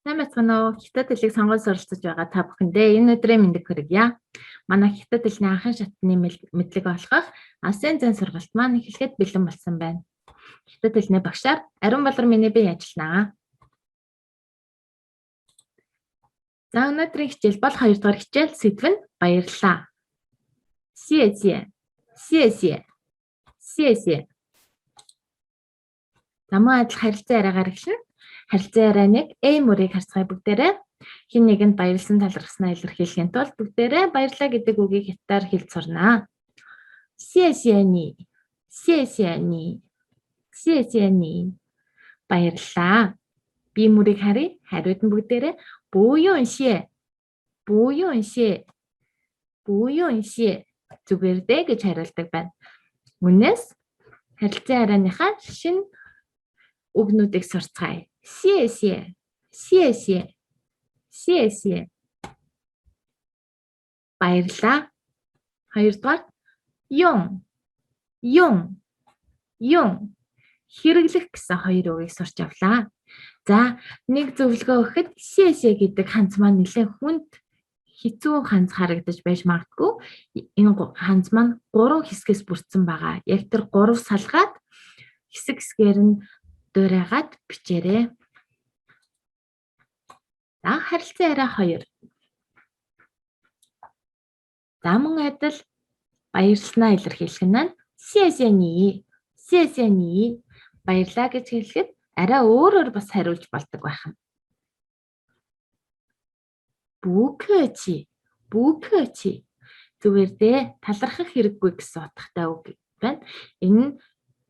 Сайн байцгаана уу? Хятад хэлийг сонгож суралцж байгаа та бүхэндээ энэ өдрийн мэндийг хүргье. Манай хятад хэлний анхан шатны мэдлэг олгох АСЕАН зэн сургалт маань эхлэхэд бэлэн болсон байна. Хятад хэлний багшаар Ариун Балар миний бие ажилланаа. За өнөөдрийн хичээл бол 2 дугаар хичээл сэдв нь баярлалаа. Сиэсие. Сиэсие. Сиэсие. Намаа адил харилцан яриагаар эхэлнэ. Харилцан яриа 1 мөрийг харцгаая бүгдээрээ. Хин нэгэнд баярлсан талархснаа илэрхийлэхийн тулд бүгдээрээ баярлалаа гэдэг үгийг хятадаар хэлж сурнаа. Сиэсиэни. Сиэсиэни. Сиэсиэни. Баярлалаа. Би мөрийг харъя. Хариуд нь бүгдээрээ буюуншээ. Буюуншээ. Буюуншээ. Зүгээр дээ гэж хариулдаг байна. Үнээс харилцан ярианыхаа шинэ үгнүүдийг сурцгаая. Сиэсие. Сиэсие. Сиэсие. Баярлалаа. 2 дугаар юм. Юм. Юм. Хэрэглэх гэсэн 2 үгийг сурч авлаа. За, нэг зөвлөгөө өгөхөд сиэсие гэдэг ханц маань нэлээд хүнд хэцүү ханц харагдаж байж магадгүй. Энэ ханц маань 3 хэсгээс бүрдсэн байгаа. Яг тэр 3 салгаад хэсэг хэсгээр нь дуурайгаад бичээрэй. За, харилцан яриа 2. За, мөн адил баярлснаа илэрхийлэх нь сиэсиэни. Сиэсиэни. Баярлаа гэж хэлэхэд арай өөрөөр бас хариулж болдог байх нь. Бүкэчи. Бүкэчи. Зүгээр дээ талархах хэрэггүй гэсэн утгатай үг байна. Энэ нь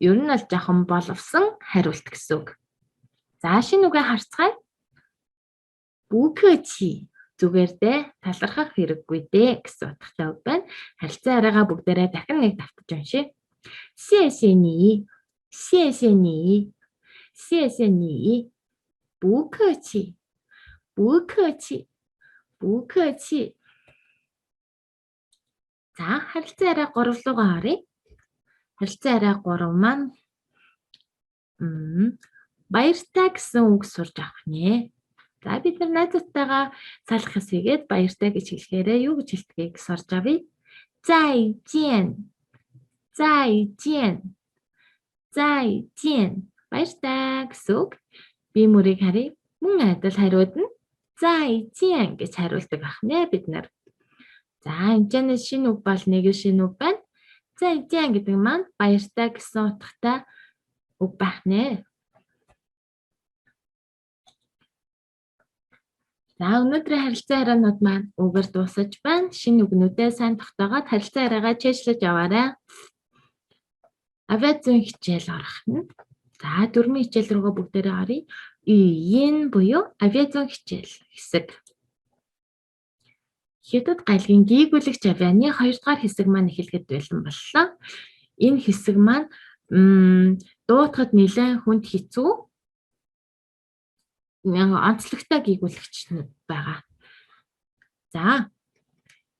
ер нь бол жоохон боловсон хариулт гэсэн үг. За шинэ үгээ харцгаая. Бүкэчи. Зүгээр дээ талархах хэрэггүй дээ гэсэн утгатай үг байна. Харилцан яриагаа бүгдээрээ дахин нэг давтаж уншъя. Сиэсиэни. Сиэсиэни. Сиэсиэни. Бүкэчи. Бүкэчи. Бүкэчи. За харилцан яриа 3 руугаа оръё. Харилцан яриа 3 маань баяртай гэсэн үг сурж авах нэ. За бид нар найзуудтайгаа салах хэсгээд баяртай гэж хэлэхээрээ юу гэж хэлдгийг сурж авъя. Зайжэн. Зайжэн. Зайжэн. Баяртай гэсэн үг. Би мөрийг харъя. Мөн адил хариуд нь зайжэн гэж хариулдаг байх нэ бид нар. За энэ шинэ үг бол нэг шинэ үг байна. Зайжэн гэдэг маань баяртай гэсэн утгатай үг байх нэ. За өнөөдрийн харилцан ярианууд маань үгээр дуусаж байна. Шинэ үгнүүдээ сайн тогтоогоод харилцан яриагаа чийжлэж яваарай. Авиацийн хичээл орох нь. За дөрмийн хичээл рүүгээ бүгдээрээ оръё. Ийн буюу авиацийн хичээл хэсэг. Хятад гайлгийн гийгүүлэгч авианы 2 дугаар хэсэг маань эхлэхэд бэлэн боллоо. Энэ хэсэг маань дуутахад нэлээд хүнд хэцүү онцлогтой гийгүүлэгчнүүд байгаа. За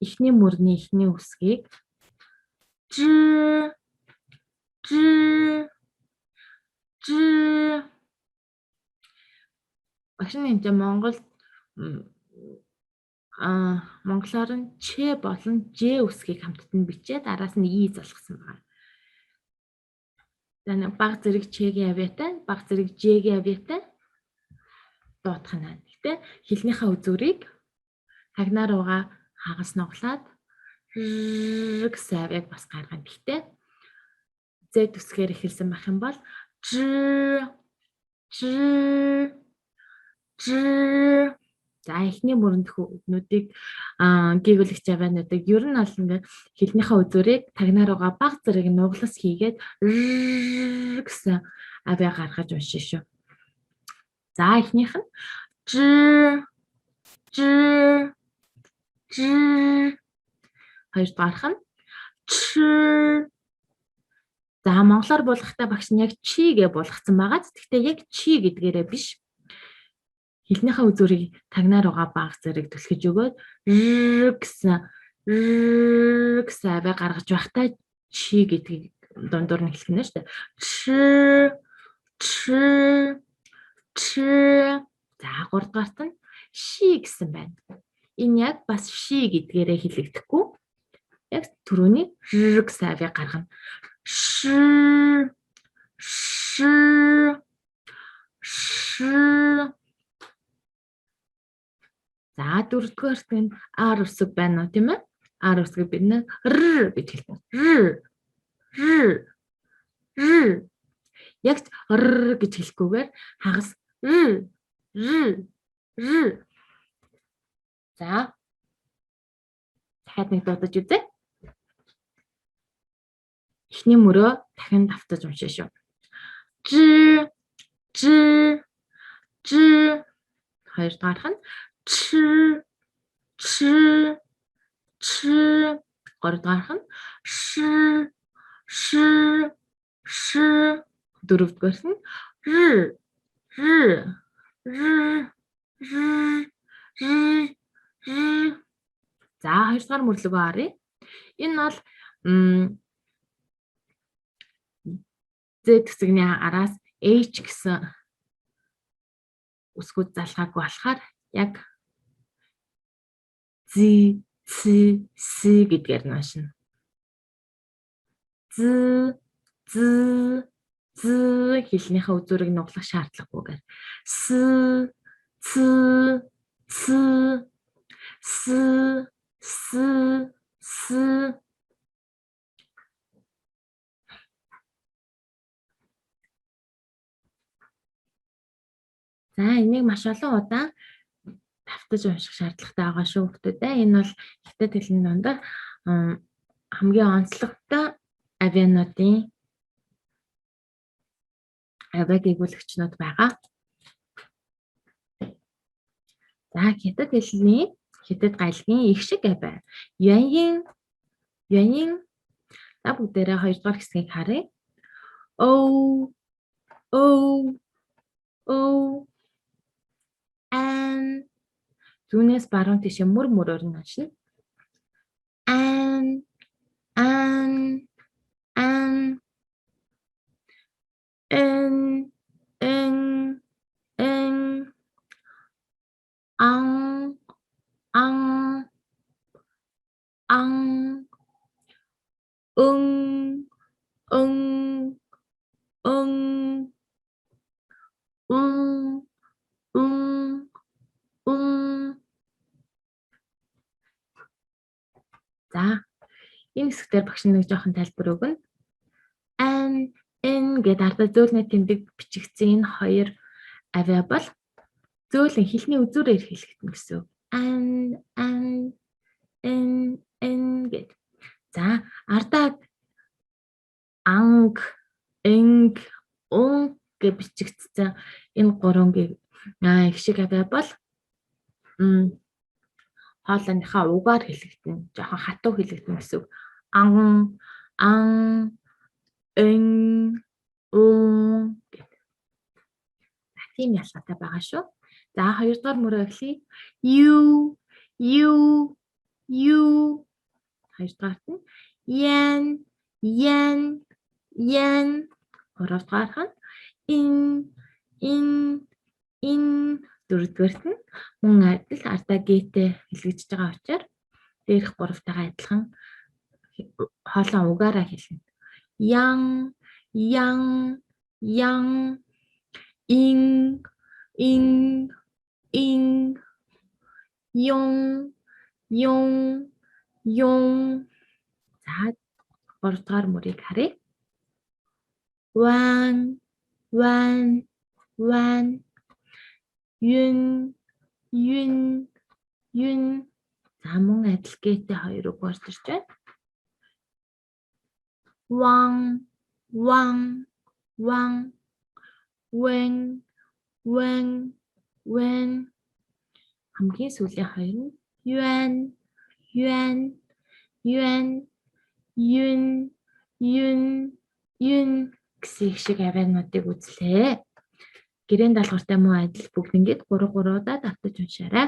эхний мөрний эхний үсгийг Багш нь монголоор нь ч болон ж үсгийг хамтд нь бичээд араас нь и залгасан байна. За баг зэрэг ч-гийн авиатай, баг зэрэг ж-гийн авиатай дуутах нь. Гэтэ хэлнийхээ үзүүрийг тагнаа руугаа хагас нуглаад гэсэн авиаг бас гаргана. Гэтэ з үсгээр эхэлсэн байх юм бол За эхний мөрөнд үгнүүдийг гийгүүлэгч авиануудыг ер нь бол ингээд хэлнийхээ үзүүрийг тагнаа руугаа баг зэрэг нуглас хийгээд гэсэн авиа гаргаж уншиж шүү. За эхнийх нь хоёр дахь нь За монголоор буулгахтаа багш нь яг чи гэж буулгацсан байгаа. Гэхдээ яг чи гэдгээрээ биш. Хэлнийхээ үзүүрийг тагнаа руугаа баг зэрэг түлхэж өгөөд гэсэн авиа гаргаж байхдаа чи гэдгийг дундуур нь хэлэх нь шүү дээ. За 3 дугаарт нь ши гэсэн байна. Энэ яг бас ши гэдгээрээ хэлэгдэхгүй. Яг түрүүний р гэсэн авийг гаргана. Ш ш ш. За 4 дугаарт нь ар үсэг байна уу тийм ээ? Ар үсгийг бид нэ р гэж хэлдэг. Р. Яг р гэж хэлэхгүйгээр хагас р. За. Дахиад нэг дуудаж үзье. Эхний мөрөө дахин давтаж уншаа шүү. Ж. Хоёр дахь нь ч. Гурав дахь нь ш. Дөрөв дахь нь р. За хоёр дахь мөрлөгөө харъя. Энэ бол Z хэсэгний араас H гэсэн үсгүүд залгаагүй болохоор яг Z, S гэдгээр нь уншина. Z хэлнийхээ үзүүрийг нуглах шаардлагагүйгээр с. За энийг маш олон удаа давтаж унших шаардлагатай байгаа шүү хүмүүстээ. Энэ бол хятад хэлний дундаа хамгийн онцлогтой авиануудын авиагүйгүүлэгчнүүд байгаа. За хятад хэлний хятад гайлгийн их шиг авиа. Юаньин та бүгдээрээ 2 дугаар хэсгийг харъя. О ан зүүнээс баруун тийш мөрөөр нь уншина. Ан За энэ хэсгээр багш нэг жоохон тайлбар өгнө. Ан гэд ардаа зөөлний тэмдэг бичигдсэн энэ хоёр авиа бол зөөлөн хэлний үзүүрээр хэлэгдэнэ гэсэн. Ан гэд. За ардаа анг гэж бичигдсэн энэ гурван их шиг авиа бол хоолойныхаа угаар хэлэгдэнэ. Жоохон хатуу хэлэгдэнэ гэсэн. Гэт. Тийм ялгаатай байгаа шүү. За 2 дугаар мөрөө эхлэе. Ю. 2 дугаарт нь ян. 3 дугаарт нь ин. 4 дугаарт нь мөн адил ардаа гээтэй хэлэгдэж байгаа учраас дээрх 3-тайгаа адилхан хоолой угаараа хэлнэ. Ян ин ён. За 3 дугаар мөрийг харъя. Ван юн. За мөн адил гээтэй 2 үг орж ирж байна. Ван when хамгийн сүүлийн хоёр нь юн гэсэн их шиг авиануудыг үзлээ. Гэрээний даалгавартай муу адил бүгд ингээд 3 удаа давтаж уншаарай.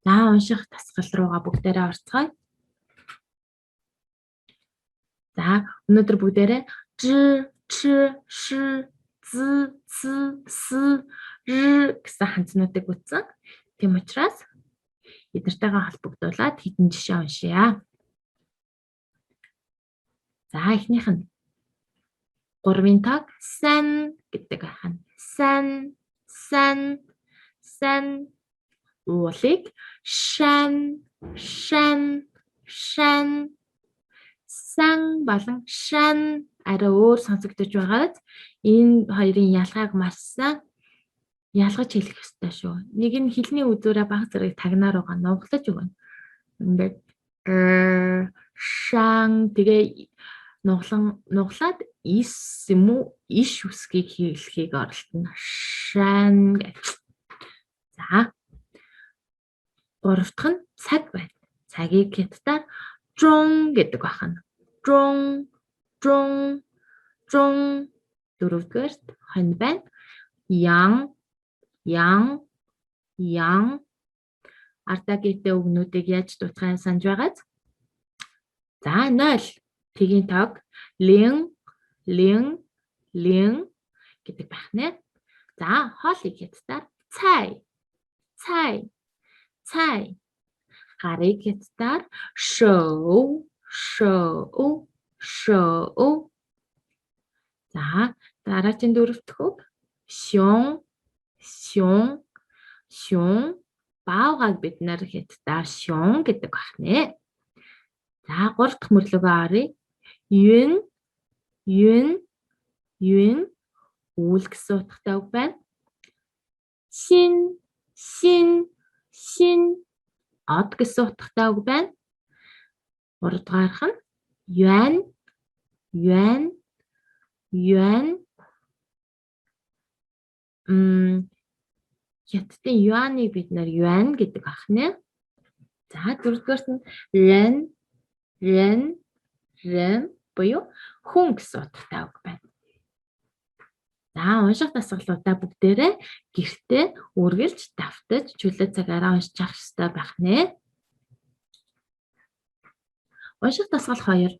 За унших тасгал руугаа бүгдээрээ орцгоё. За өнөөдөр бүгдээрээ ж, ч, ш, з, гэсэн хандснуудыг үзсэн. Тийм учраас эднэртэйгээ холбогдуулаад хэдэн жишээ уншъя. За эхнийх нь 3-ын тог сан гэдэг байна. Сан уулыг шан сан болон шан арай өөр сонсогдож байгаад энэ хоёрын ялгааг маш сайн ялгаж хэлэх ёстой шүү. Нэг нь хэлний үзүүрээ баг зэрэг тагнаар байгаа нуглаж өгнө. Ингээд шан тэгээ нуглаад ис юм уу иш үсгийг хэлхийг оролдоно. Шан гэх. За. Гурав дахь нь цаг байна. Цагийг хятадаар жун гэдэг байна. Жун. Дөрөвдүгээрт хонь байна. Ян. Ардагийтэй үгнүүдийг яаж дутахыг санаж байгааз. За 0. Тэгийн тог лин гэдэг байна. За хоолыг хятадаар цай. Гарыг хятадаар шоу. За дараагийн дөрөвдүгээр үг шун. Баавгайг бид нар хятадаар шун гэдэг байна. За 3 дахь мөрлөгөө оръё. Юн үйл гэсэн утгатай үг байна. Син од гэсэн утгатай үг байна. 3 дахь нь юан хятадын юаныг бид нар юан гэдэг байна. За 4-р нь рен буюу хүн гэсэн утгатай үг байна. За унших дасгалуудаа бүгдээрээ гэртээ үргэлж давтаж чөлөө цагаараа уншиж авах хэрэгтэй байх нэ. Унших дасгал 2.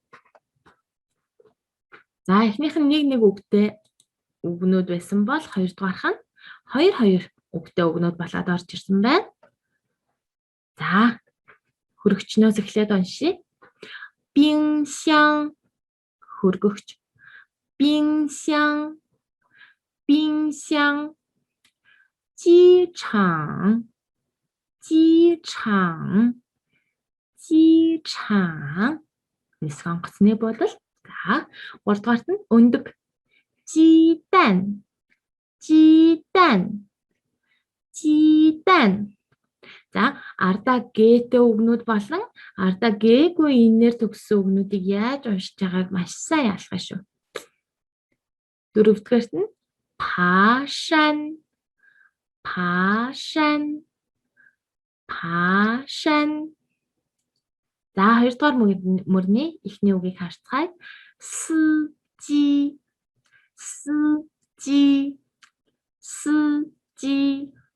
За эхнийх нь нэг үгтэй үгнүүд байсан бол хоёрдугаарх нь 2 үгтэй үгнүүд болоод орж ирсэн байна. За хөргөчнөөс эхлээд уншия. Бинсян хөргөгч. Бинсян. Жичан. Нис онгоцны бодол. За 3 дугаарт нь өндөг. Жидан. За ардаа гээтэй үгнүүд болон ардаа гээгүй инээр төгссөн үгнүүдийг яаж уншиж байгааг маш сайн ялгах шүү. 4-р нь пашан. За 2-р мөрний эхний үгийг харцгаая. Сжи.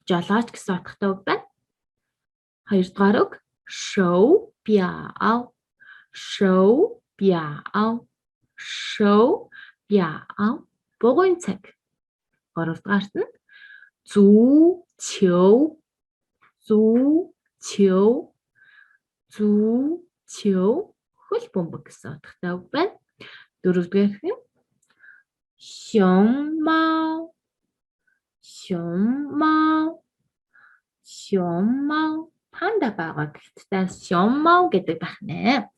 Жолооч гэсэн утгатай үг байна. 2-р үг шоу бяо. Бугуйн цаг. 3-р нь зүү чөв хөл бөмбөг гэсэн утгатай үг байна. 4-р нь熊猫панда байгаа гэхдээ熊猫гэдэг байна.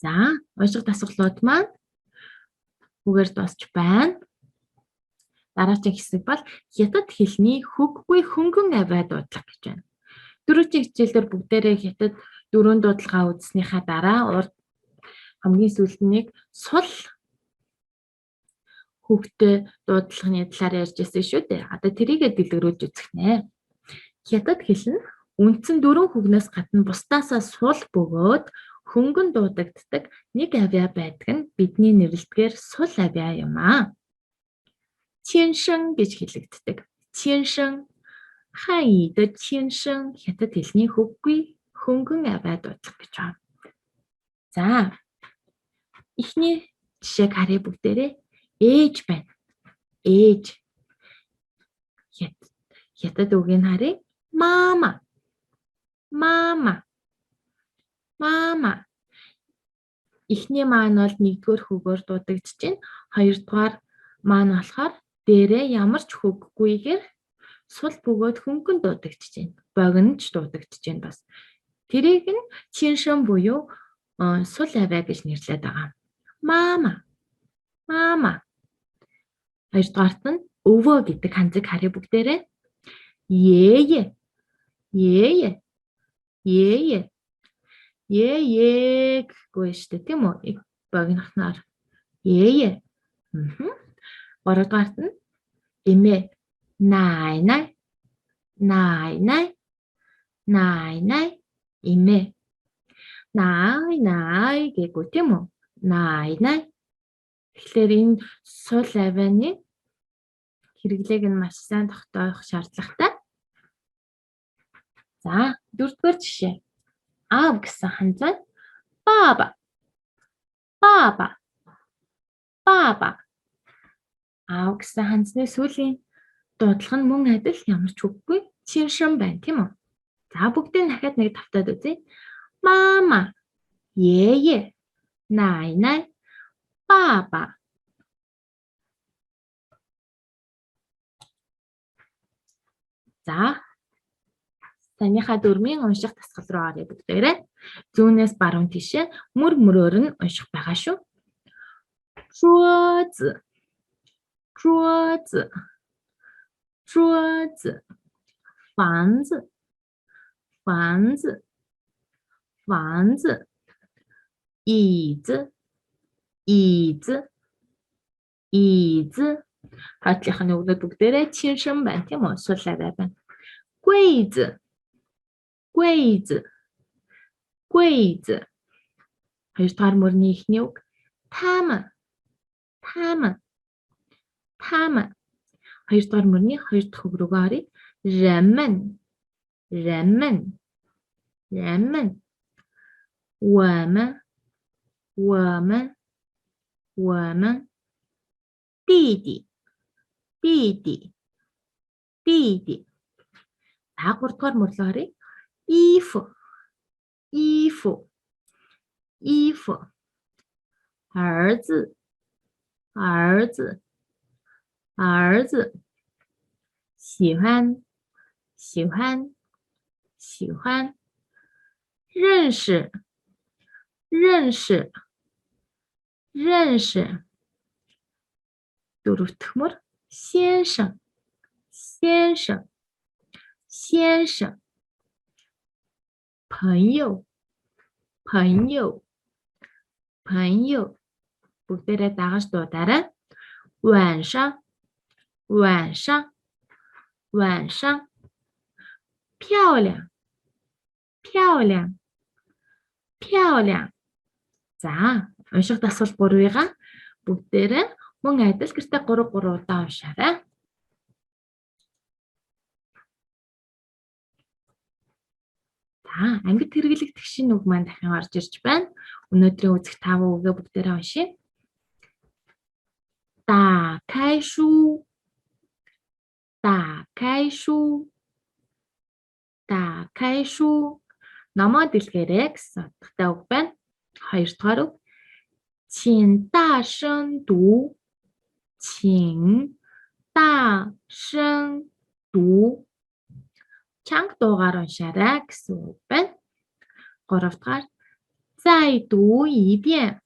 За унших дасгалууд маань үгээр дуусч байна. Дараагийн хэсэг бол хятад хэлний хөггүй хөнгөн авиа дуудлага гэж байна. Дөрөвчийн хичээлээр бүгдээрээ хятад 4 дуудлагаа үзснийхаа дараа хамгийн сүүлд нэг сул хөгтэй дуудлагын талаар ярьж байсан шүү дээ. Одоо тэрийгэ дэлгэрүүлж үзэх нэ. Хятад хэл нь үндсэн 4 хөгнөөс гадна бусдаасаа сул бөгөөд хөнгөн дуудагддаг нэг авиа байдаг нь бидний нэрлэлдгээр сул авиа юм аа. Чэншэн гэж хэлэгддэг. Чэншэн ханьид чэншэн хятад хэлний хөггүй хөнгөн авиа дуудлага гэж байна. За эхний жишээг харъя бүгдээрээ. Ээж байна. ээж. Хятад үгийг харъя. Мама. Мама. Мама. Эхний маань бол нэгдүгээр хөгөөр дуудагдж байна. Хоёрдугаар маань болохоор дээрээ ямар ч хөггүйгээр сул бөгөөд хөнгөн дуудагдж байна. Богиноч дуудагдж байна бас. Тэрийг нь чиншин буюу сул авиа гэж нэрлэдэг байгаа. Мама. Мама. Хоёрдугаарт нь өвөө гэдэг ханзыг харъя бүгдээрээ. Ее. Ее. Ее. Ее гэхгүй шүү дээ, тийм үү? Богинохноор. Ее. Гуравдугаарт нь эмээ. Най. Эмээ. Най гэхгүй тийм үү? Най. Тэгэхээр энэ сул авианы хэрэглээг нь маш сайн тогтоох шаардлагатай. За, дөрөвдүгээр жишээ. Аав гэсэн ханзаа баба. Баба. Баба. Аав гэсэн ханзны сүүлийн дуудлага нь мөн адил ямар ч үггүй чиншин байна, тийм үү? За, бүгдийг дахиад нэг давтаад үзье. Мама. Ее. Най. Баба. За, санийхаа дөрмийн унших дасгал руу оръё бүгдээрээ. Зүүнээс баруун тишээ мөрөөр нь унших байгаа шүү. 桌子 房子 椅子 Хатлынхны үгнүүд бүгдээрээ чиншин байна, тийм үү? Сул авиа байна. 柜子 Хоёрдугаар мөрний эхний үг. 他们 Хоёрдугаар мөрний хоёр дахь үг рүүгээ оръё. 人们 我们 弟弟 За, гуравдугаар мөр рүү оръё. 衣服 儿子 喜欢 认识 дөрөвдөх мөр. 先生 朋友 бүгдээрээ дагаж дуудаарай. 晚上 漂亮 За, унших дасгал 3-ыг бүгдээрээ мөн адил гэртээ 3 удаа уншаарай. За, ангид хэрэглэх тэгшийн үг маань дахин орж ирж байна. Өнөөдрийн үзэх 5 үгээ бүгдээрээ уншъя. 打开书 Номоо дэлгээрэй гэсэн утгатай үг байна. Хоёрдугаар үг. 请大声读 чанга дуугаар уншаарай гэсэн үг байна. Гуравдугаар. 再读一遍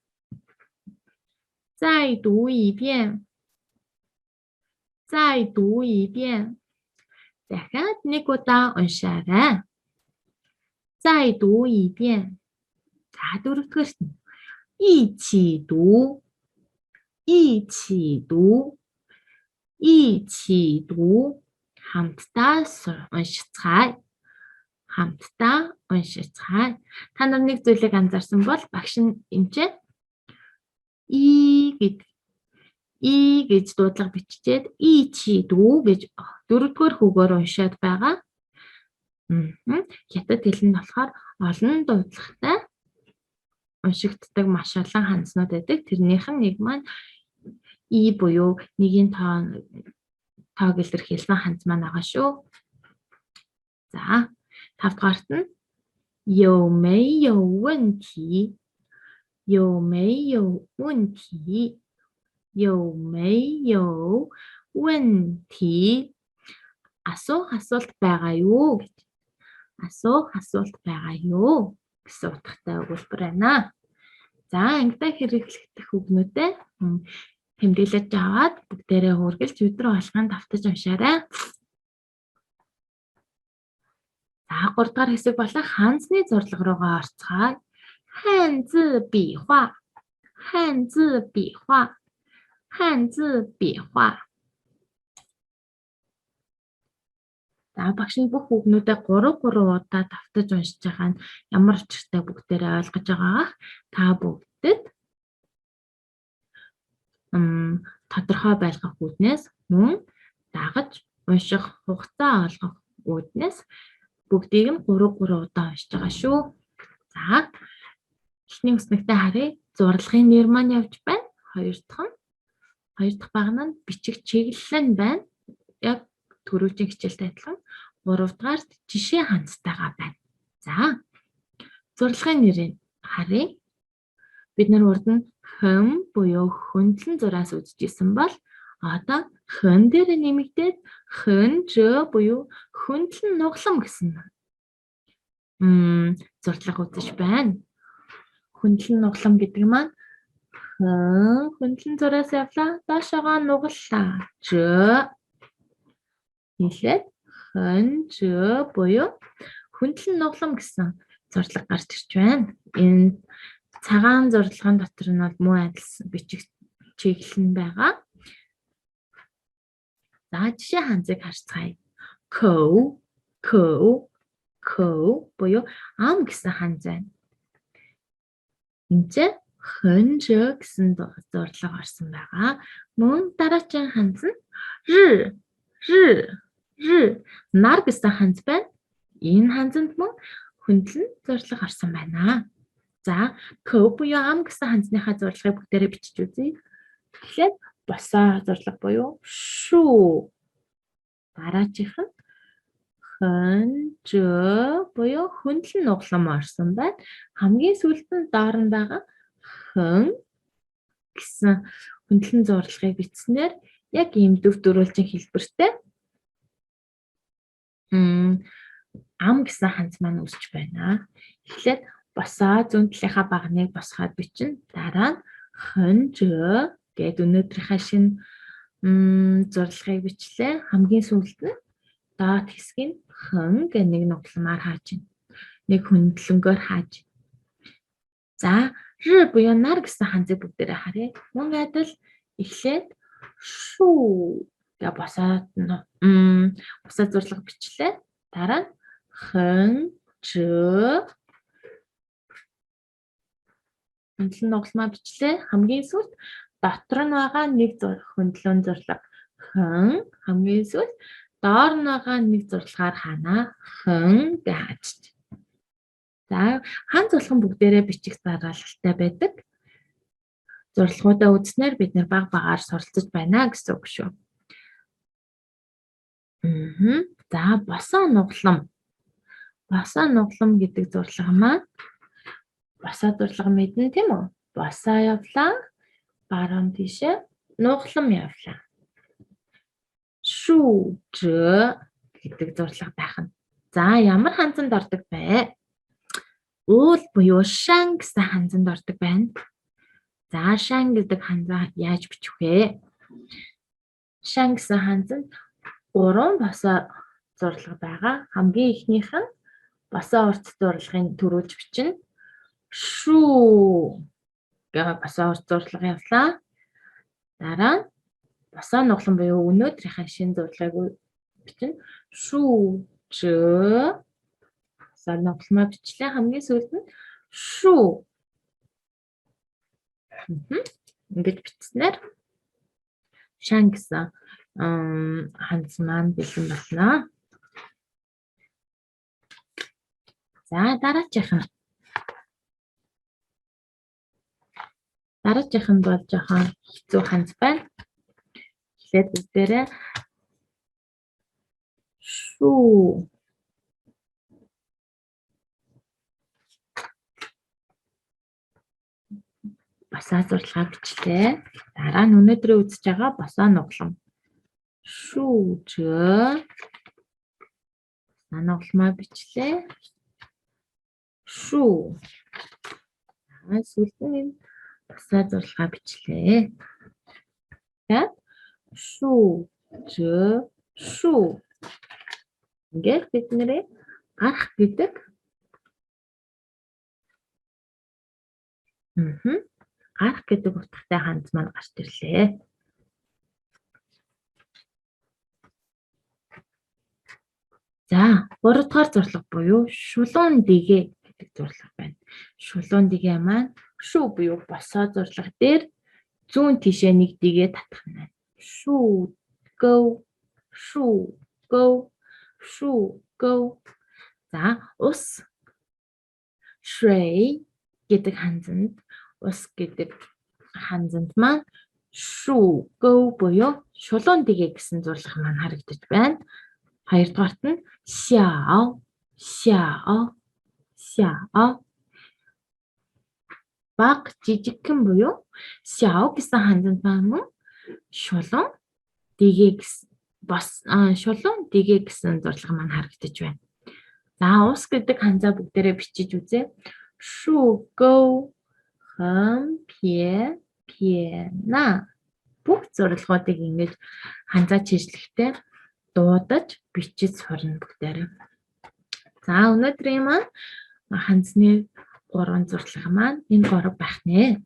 дахиад нэг удаа уншаарай. 再读一遍 За, дөрөвдүгээрт нь. 一起读 хамтдаа уншицгаая. Та нар нэг зүйлийг анзаарсан бол багш нь эмчээ гэж дуудлага биччихээд ичидүү гэж дөрөвдүгээр хүүгээр уншаад байгаа. Хятад хэл нь болохоор олон дуудлагатай уншигддаг маш олон хандлууд байдаг. Тэрнийх нь нэг маань И буюу нэгийн тоог илэрхийлсэн ханз маань байгаа шүү. За 5 дугаарт нь 有没有问题？有没有问题？有没有问题？ асуулт байгаа юу гэж. Асуулт байгаа юу гэсэн утгатай өгүүлбэр байна. За ангидаа хэрэглэгдэх үгнүүдэд тэмдэглэж аваад бүгдээрээ үргэлж өдрө болгон давтаж уншаарай. За 3 дахь хэсэг болох ханзны зурлаг руугаа орцгоо. 汉字笔画 汉字笔画 汉字笔画. За багшийн бүх үгнүүдээ 3 удаа давтаж уншиж байгаа нь ямар учиртай бүгдээрээ ойлгож байгаагаа та бүгдэд тодорхой байлгах үүднээс мөн дагаж унших хугацаа олгох үүднээс бүгдийг нь 3 удаа уншиж байгаа шүү. За эхний үснэгтээ харъя. Зурлагын нэр маань явж байна. Хоёр дахь багна нь бичих чиглэл нь байна. Яг түрүүчийн хичээлтэй адилхан 3 дугаарт жишээ ханцтайгаа байна. За зурлагын нэрийг харъя. Бид нар урд нь хэн буюу хөндлөн зураас үзчихсэн бол одоо хэн дээр нэмэгдээд хэн жö буюу хөндлөн нуглам гэсэн зурдлага үзэж байна. Хөндлөн нуглам гэдэг маань хөндлөн зураас явлаа доошоогоо нуглалаа. Жö хэлээд хэн жö буюу хөндлөн нуглам гэсэн зурдлага гарч ирж байна. Энэ цагаан зурлагын дотор нь бол муу адилсан бичих чиглэл нь байгаа. За жишээ ханзыг харцгаая. Көө буюу ам гэсэн ханз байна. Энд хэн жö гэсэн зурлага орсон байгаа. Мөн дараагийн ханз нь нар гэсэн ханз байна. Энэ ханзанд мөн хөндлөн зурлага орсон байна. За көө буюу ам гэсэн ханзныхаа зурлагыг бүгдээрээ бичиж үзье. Тэгэхээр босоо зурлага буюу шүү. Дараачих нь хэн жö буюу хөндлөн нуглам орсон байна. Хамгийн сүүлд нь доор нь байгаа хэн гэсэн хөндлөн зурлагыг бичснээр яг ийм дөв дөрвөлжин хэлбэртэй ам гэсэн ханз маань үүсч байна. Эхлээд босоо зүүн талынхаа багныг босгоод бичнэ. Дараа нь хэн жö гэд өнөөдрийнхээ шинэ зурлагыг бичлээ. Хамгийн сүүлд нь доод хэсгийг хэн гэх нэг нугламаар хааж байна. Нэг хөндлөнгөөр хааж. За буюу нар гэсэн ханзыг бүгдээрээ харъя. Мөн адил эхлээд шүү гэж босоод зурлага бичлээ. Дараа нь хэн жö хөндлөн нугламаа бичлээ. Хамгийн сүүлд дотор нь байгаа нэг хөндлөн зурлага хэн хамгийн сүүлд доор нь байгаа нэг зурлагаар хана хэн гэж хааж. За хан зулхан бүгдээрээ бичих дараалалтай байдаг. Зурлагуудаа үзснээр бид нэр баг багаар суралцж байна гэсэн үг шүү. За босоо нуглам. Босоо нуглам гэдэг зурлага маань босоо зурлага мэднэ тийм үү? Босоо явлаа. Баруун тишээ нуглам явлаа. Шүү жö гэдэг зурлага байх нь. За ямар ханзанд ордог бэ? Уул буюу шан гэсэн ханзанд ордог байна. За шан гэдэг ханзаа яаж бичих вэ? Шан гэсэн ханзанд 3 босоо зурлага байгаа. Хамгийн ихнийх нь босоо урт зурлагын төрүүлж бичнэ. Шүү гэх босоо урт зурлага явлаа. Дараа нь босоо нуглам буюу өнөөдрийнхээ шинэ зурлагыг бичнэ. Шүү жö босоо нугламаа бичлээ. Хамгийн сүүлд нь шүү. Ингэж бичснээр шан гэсэн ханз маань бэлэн болно. За дараачих нь бол жоохон хэцүү ханз байна. эхлээд бүгдээрээ шүү. Босоо зурлагаа бичлээ. Дараа нь өнөөдрийн үзэж байгаа босоо нуглам. Шүүжээ. Нугламаа бичлээ. Шүү. Сүүлд нь босоо зурлагаа бичлээ. За шүүжээ. Шүү. Ингээд бид нэрээ гарах гэдэг гарах гэдэг утгатай хандс маань гарч ирлээ. За 3 дугаар зурлага буюу шулуун дэгээ гэдэг зурлага байна. Шулуун дэгээ маань шүү буюу босоо зурлага дээр зүүн тишээ нэг дэгээ татах нь байна. Шүү go шүү go шүү go. За ус shui гэдэг ханзанд маань шүү go буюу шулуун дэгээ гэсэн зурлага маань харагдаж байна. Хоёрдугаарт нь xiao баг жижигхэн буюу xiao гэсэн ханзанд маань шулуун дэгээ гэсэн зурлага маань харагдаж байна. За ус гэдэг ханзаа бүгдээрээ бичиж үзье. Шу го хэн пie на. Бүх зурлагуудыг ингэж ханзаа чижлэхтэй дуудаж бичиж сурна бүгдээрээ. За өнөөдрийн маань ханзны 3 зурлага маань энэ 3 байх нэ.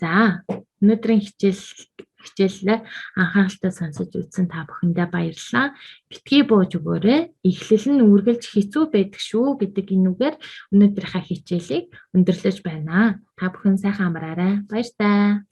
За өнөөдрийн хичээлээ анхааралтай сонсож үзсэн та бүхэндээ баярлалаа. Битгий бууж өгөөрэй. Эхлэл нь үргэлж хэцүү байдаг шүү гэдэг энэ үгээр өнөөдрийнхээ хичээлийг өндөрлөж байна. Та бүхэн сайхан амраарай. Баяр таа.